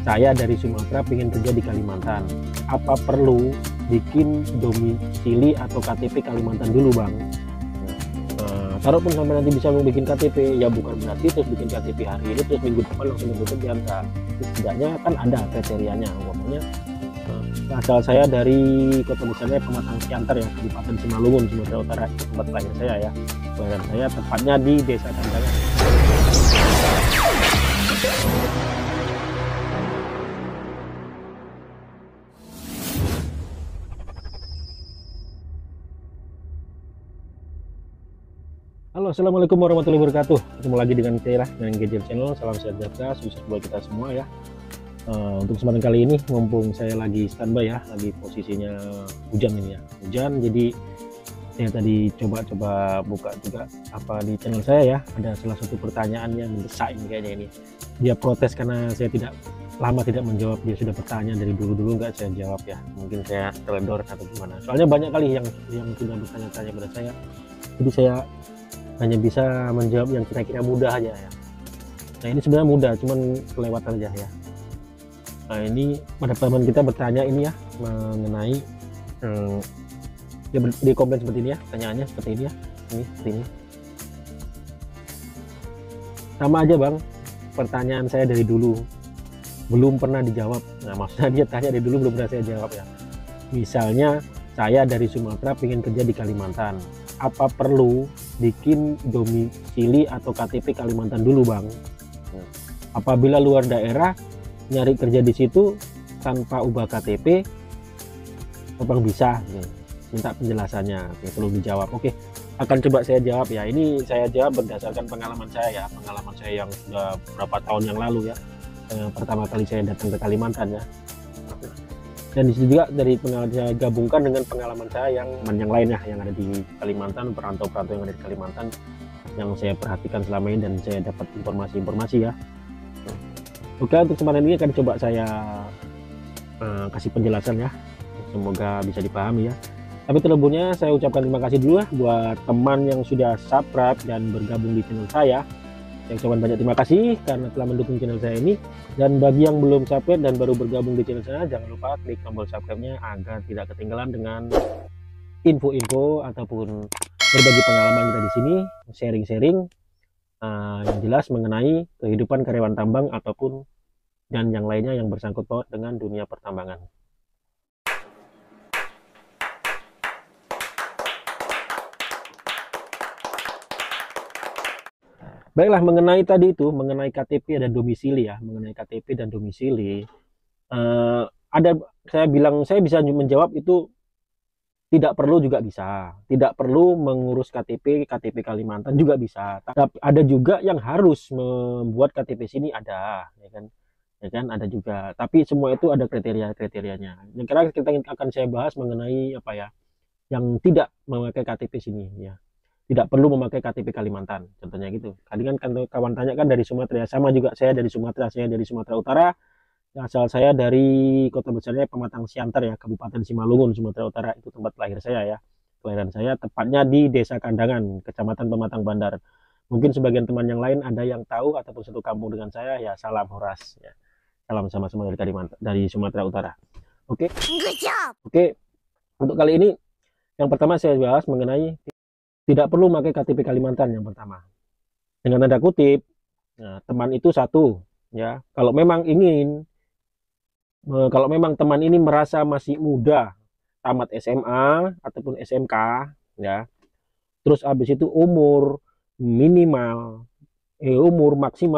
saya dari Sumatera pengen kerja di Kalimantan, apa perlu bikin domisili atau KTP Kalimantan dulu bang? Kalaupun sampai nanti bisa bikin KTP, ya bukan berarti terus bikin KTP hari ini terus minggu depan langsung bekerja. Enggak, setidaknya kan ada kriterianya. Umpamanya asal saya dari kota besarnya Pematang Siantar ya, Kabupaten Simalungun, Sumatera Utara, tempat lahir saya ya. Kelahiran saya tepatnya di Desa Kandangan. Halo, assalamualaikum warahmatullahi wabarakatuh. Ketemu lagi dengan saya dengan Gadget Channel. Salam sejahtera, sukses buat kita semua ya. Untuk kesempatan kali ini, mumpung saya lagi standby ya, lagi posisinya hujan ini ya, hujan. Jadi saya tadi coba buka juga apa di channel saya ya. Ada salah satu pertanyaan yang mendesak ini kayaknya ini. Dia protes karena saya lama tidak menjawab. Dia sudah bertanya dari dulu nggak saya jawab ya. Mungkin saya teledor atau gimana. Soalnya banyak kali yang sudah bertanya-tanya pada saya. Jadi saya hanya bisa menjawab yang kira-kira mudah aja ya. Nah ini sebenarnya mudah, cuman kelewatan aja ya. Nah ini pada teman kita bertanya ini ya mengenai di komen seperti ini ya, pertanyaannya seperti ini ya, ini seperti ini. Sama aja bang, pertanyaan saya dari dulu belum pernah dijawab. Nah maksudnya dia tanya dari dulu belum pernah saya jawab ya. Misalnya saya dari Sumatera pengen kerja di Kalimantan, apa perlu bikin domisili atau KTP Kalimantan dulu bang? Apabila luar daerah nyari kerja di situ tanpa ubah KTP, abang bisa? Minta penjelasannya. Oke, perlu dijawab. Oke, akan coba saya jawab ya. Ini saya jawab berdasarkan pengalaman saya ya, pengalaman saya yang sudah berapa tahun yang lalu ya. Pertama kali saya datang ke Kalimantan ya. Dan disitu juga dari pengalaman saya gabungkan dengan pengalaman saya yang lainnya yang ada di Kalimantan, perantau-perantau yang ada di Kalimantan yang saya perhatikan selama ini dan saya dapat informasi-informasi ya. Oke, untuk kesempatan ini akan coba saya kasih penjelasan ya, semoga bisa dipahami ya. Tapi terlebihnya saya ucapkan terima kasih dulu ya buat teman yang sudah subscribe dan bergabung di channel saya. Saya ucapkan banyak terima kasih karena telah mendukung channel saya ini. Dan bagi yang belum subscribe dan baru bergabung di channel saya, jangan lupa klik tombol subscribe-nya agar tidak ketinggalan dengan info-info ataupun berbagi pengalaman kita di sini, sharing-sharing yang jelas mengenai kehidupan karyawan tambang ataupun dan yang lainnya yang bersangkut paut dengan dunia pertambangan. Baiklah, mengenai tadi itu, mengenai KTP dan domisili ya, mengenai KTP dan domisili, saya bilang saya bisa menjawab itu tidak perlu juga bisa, tidak perlu mengurus KTP Kalimantan juga bisa. Tapi ada juga yang harus membuat KTP sini ada, ya kan, ada juga. Tapi semua itu ada kriterianya. Yang kita akan saya bahas mengenai apa ya, yang tidak memakai KTP sini ya. Tidak perlu memakai KTP Kalimantan, contohnya gitu. Tadi kan kawan tanya kan dari Sumatera ya, sama juga saya dari Sumatera Utara. Asal saya dari kota besarnya Pematang Siantar ya, Kabupaten Simalungun, Sumatera Utara, itu tempat lahir saya ya. Kelahiran saya tepatnya di Desa Kandangan, Kecamatan Pematang Bandar. Mungkin sebagian teman yang lain ada yang tahu ataupun satu kampung dengan saya ya, salam horas ya. Salam sama-sama dari Kalimantan, dari Sumatera Utara. Oke. Oke. Untuk kali ini yang pertama saya bahas mengenai tidak perlu pakai KTP Kalimantan yang pertama. Dengan tanda kutip, nah, teman itu satu ya. Kalau memang teman ini merasa masih muda, tamat SMA ataupun SMK ya. Terus habis itu umur maksimal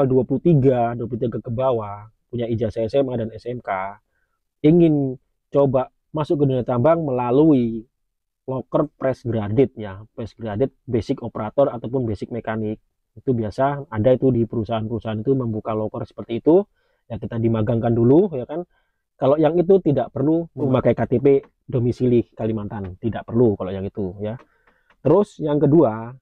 23 ke bawah, punya ijazah SMA dan SMK, ingin coba masuk ke dunia tambang melalui loker fresh graduate ya, fresh graduate basic operator ataupun basic mekanik. Itu biasa ada itu di perusahaan-perusahaan itu membuka loker seperti itu ya, kita dimagangkan dulu ya kan. Kalau yang itu tidak perlu memakai KTP domisili Kalimantan, tidak perlu kalau yang itu ya. Terus yang kedua,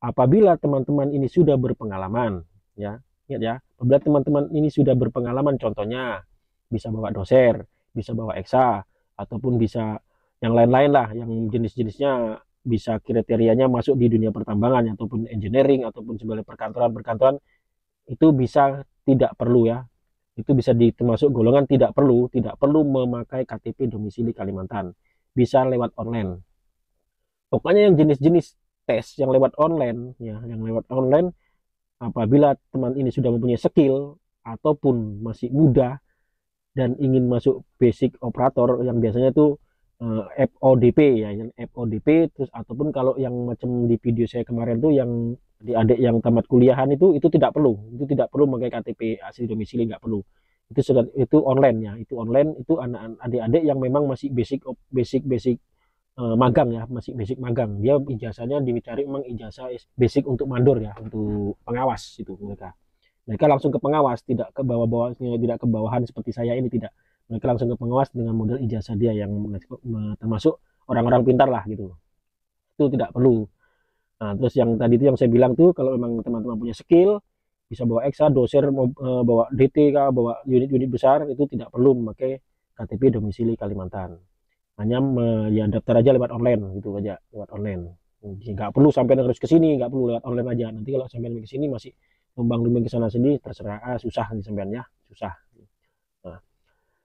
apabila teman-teman ini sudah berpengalaman ya, ingat ya, apabila teman-teman ini sudah berpengalaman, contohnya bisa bawa doser, bisa bawa eksa ataupun bisa yang lain-lain lah, yang jenis-jenisnya bisa kriterianya masuk di dunia pertambangan ataupun engineering ataupun sebagai perkantoran itu bisa tidak perlu ya. itu bisa termasuk golongan tidak perlu memakai KTP domisili Kalimantan, bisa lewat online. Pokoknya yang jenis-jenis tes yang lewat online ya, yang lewat online, apabila teman ini sudah mempunyai skill ataupun masih muda dan ingin masuk basic operator yang biasanya itu FODP ya, yang FODP, terus ataupun kalau yang macam di video saya kemarin tuh yang di adik yang tamat kuliahan itu tidak perlu memakai KTP asli domisili, nggak perlu. Itu online ya, itu online, itu anak adik-adik yang memang masih basic magang ya, masih basic magang. Dia ijazahnya dicari memang ijazah basic untuk mandor ya, untuk pengawas itu mereka langsung ke pengawas, tidak ke bawah-bawahnya, tidak ke bawahan seperti saya ini, tidak. Mereka langsung ke pengawas dengan model ijazah dia yang termasuk orang-orang pintar lah gitu. Itu tidak perlu. Nah, terus yang tadi itu yang saya bilang tuh, kalau memang teman-teman punya skill, bisa bawa EXA, doser, bawa DT, bawa unit-unit besar, itu tidak perlu memakai KTP domisili Kalimantan. Hanya ya daftar aja lewat online gitu aja, lewat online. Nggak perlu sampai harus ke sini, nggak perlu lewat online aja. Nanti kalau sampai ke sini masih numpang ke sana sendiri, terserah, susah nih sampeannya, susah. Nah,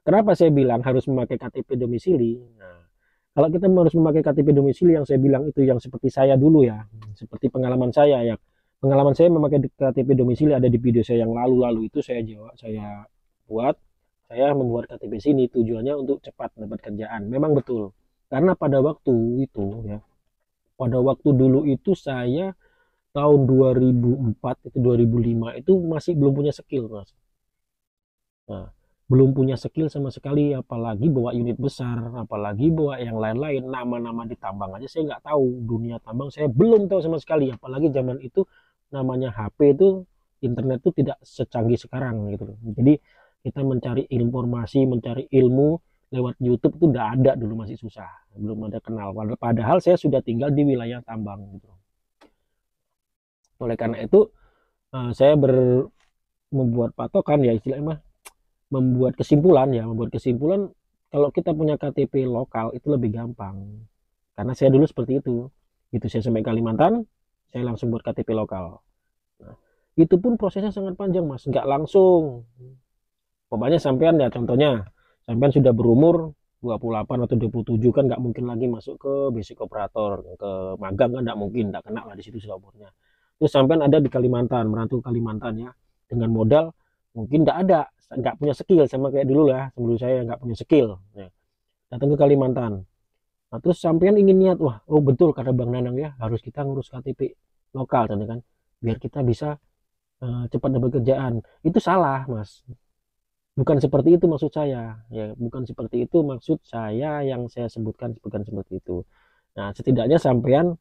kenapa saya bilang harus memakai KTP domisili? Nah, kalau kita harus memakai KTP domisili yang saya bilang itu yang seperti saya dulu ya, seperti pengalaman saya ya. Pengalaman saya memakai KTP domisili ada di video saya yang lalu-lalu itu saya buat. Saya membuat KTP sini tujuannya untuk cepat dapat kerjaan. Memang betul. Karena pada waktu itu ya, pada waktu dulu itu saya tahun 2004 itu 2005 itu masih belum punya skill, Mas. Nah, belum punya skill sama sekali, apalagi bawa unit besar, apalagi bawa yang lain-lain, nama-nama di tambang aja saya nggak tahu, dunia tambang saya belum tahu sama sekali, apalagi zaman itu namanya HP itu, internet itu tidak secanggih sekarang gitu loh. Jadi kita mencari informasi, mencari ilmu lewat YouTube itu udah ada dulu, masih susah, belum ada kenal. Padahal saya sudah tinggal di wilayah tambang gitu. Oleh karena itu saya membuat patokan ya, istilahnya membuat kesimpulan kalau kita punya KTP lokal itu lebih gampang. Karena saya dulu seperti itu. Itu saya sampai Kalimantan, saya langsung buat KTP lokal. Nah, itu pun prosesnya sangat panjang, Mas, nggak langsung. Pokoknya sampean ya, contohnya sampean sudah berumur 28 atau 27 kan nggak mungkin lagi masuk ke basic operator, ke magang kan nggak mungkin, nggak kena lah di situ sudah umurnya. Terus sampean ada di Kalimantan, merantau Kalimantan ya, dengan modal mungkin nggak punya skill, sama kayak dulu lah, sebelum saya nggak punya skill ya. Datang ke Kalimantan, nah terus sampean ingin niat, wah, oh betul kata Bang Nanang ya, harus kita ngurus KTP lokal kan, biar kita bisa cepat dapat kerjaan. Itu salah, Mas. Bukan seperti itu maksud saya ya, bukan seperti itu maksud saya, yang saya sebutkan bukan seperti itu. Nah, setidaknya sampean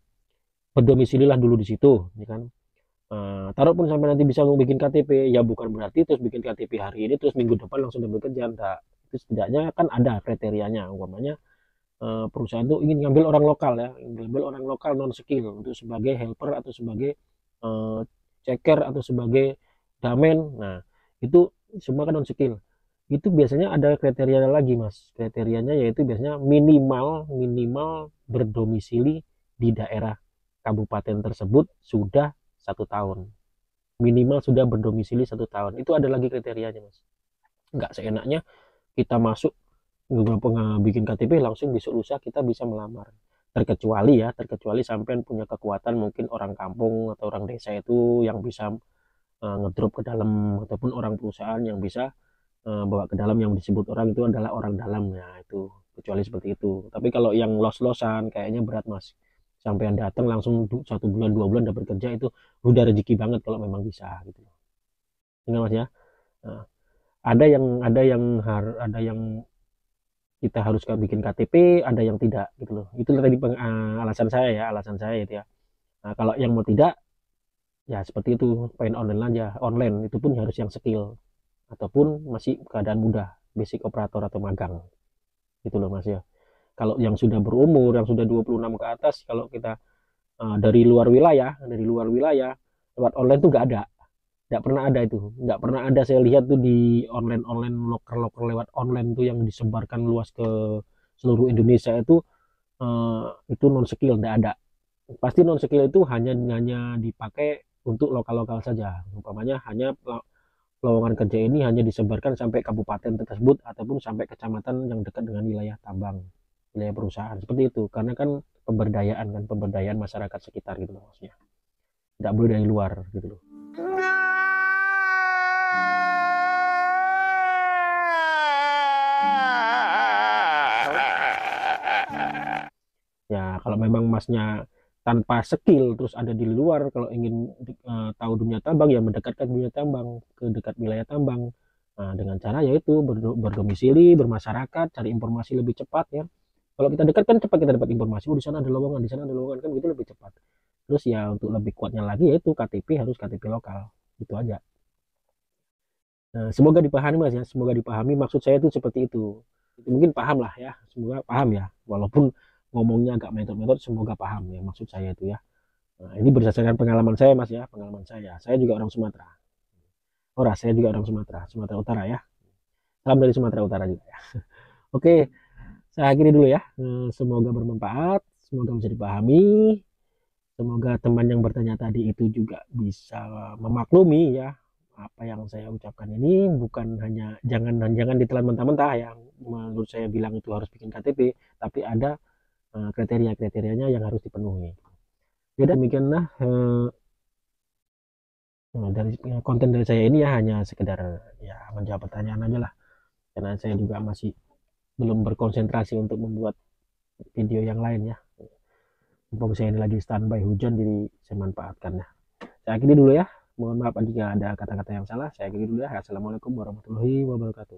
berdomisililah dulu di situ ya kan. Taruh pun sampai nanti bisa bikin KTP ya, bukan berarti terus bikin KTP hari ini terus minggu depan langsung dapat kerja, enggak. Itu setidaknya kan ada kriterianya, umpamanya perusahaan itu ingin ngambil orang lokal ya, ngambil orang lokal non skill untuk sebagai helper atau sebagai checker atau sebagai damen. Nah, itu semua kan non skill. Itu biasanya ada kriterianya lagi, Mas. Kriterianya yaitu biasanya minimal berdomisili di daerah kabupaten tersebut sudah 1 tahun. Minimal sudah berdomisili 1 tahun. Itu ada lagi kriterianya, Mas. Nggak seenaknya kita masuk bikin KTP langsung besok lusa kita bisa melamar. Terkecuali sampai punya kekuatan, mungkin orang kampung atau orang desa itu yang bisa ngedrop ke dalam, ataupun orang perusahaan yang bisa bawa ke dalam, yang disebut orang itu adalah orang dalam ya, itu kecuali seperti itu. Tapi kalau yang los-losan kayaknya berat, Mas. Sampai datang langsung 1 bulan 2 bulan dapat kerja, itu udah rezeki banget kalau memang bisa gitu. Ingat, Mas ya. Nah, ada yang kita harus bikin KTP, ada yang tidak gitu loh. Itu tadi alasan saya itu ya. Nah, kalau yang mau tidak ya seperti itu, pengen online aja, online itu pun harus yang skill ataupun masih keadaan mudah, basic operator atau magang gitu loh, Mas ya. Kalau yang sudah berumur, yang sudah 26 ke atas, kalau kita dari luar wilayah lewat online tuh nggak pernah ada itu, nggak pernah ada. Saya lihat tuh di online loker lewat online tuh yang disebarkan luas ke seluruh Indonesia itu non skill, nggak ada. Pasti non skill itu hanya dipakai untuk lokal saja, umpamanya hanya lowongan kerja ini hanya disebarkan sampai kabupaten tersebut ataupun sampai kecamatan yang dekat dengan wilayah tambang, wilayah perusahaan, seperti itu. Karena kan pemberdayaan masyarakat sekitar gitu loh maksudnya. Tidak boleh dari luar gitu loh. Ya kalau memang masnya tanpa skill terus ada di luar, kalau ingin tahu dunia tambang ya mendekatkan dunia tambang ke dekat wilayah tambang. Nah, dengan cara yaitu berdomisili, bermasyarakat, cari informasi lebih cepat ya. Kalau kita dekat kan cepat kita dapat informasi, oh di sana ada lowongan, di sana ada lowongan, kan gitu lebih cepat. Terus ya untuk lebih kuatnya lagi yaitu KTP, harus KTP lokal. Gitu aja. Nah, semoga dipahami Mas ya, semoga dipahami maksud saya itu seperti itu. Mungkin paham lah ya, semoga paham ya. Walaupun ngomongnya agak metode-metode, semoga paham ya maksud saya itu ya. Nah, ini berdasarkan pengalaman saya Mas ya, pengalaman saya. Saya juga orang Sumatera. Saya juga orang Sumatera, Sumatera Utara ya. Salam dari Sumatera Utara juga ya. Oke, saya akhiri dulu ya. Semoga bermanfaat, semoga bisa dipahami. Semoga teman yang bertanya tadi itu juga bisa memaklumi ya apa yang saya ucapkan ini, bukan hanya jangan ditelan mentah-mentah yang menurut saya bilang itu harus bikin KTP, tapi ada kriteria-kriterianya yang harus dipenuhi. Jadi demikianlah dari konten dari saya ini ya, hanya sekedar ya menjawab pertanyaan aja lah, karena saya juga masih belum berkonsentrasi untuk membuat video yang lain ya. Mumpung saya ini lagi standby hujan, jadi saya manfaatkan ya. Saya akhiri dulu ya. Mohon maaf jika ada kata-kata yang salah. Saya akhiri dulu ya. Assalamualaikum warahmatullahi wabarakatuh.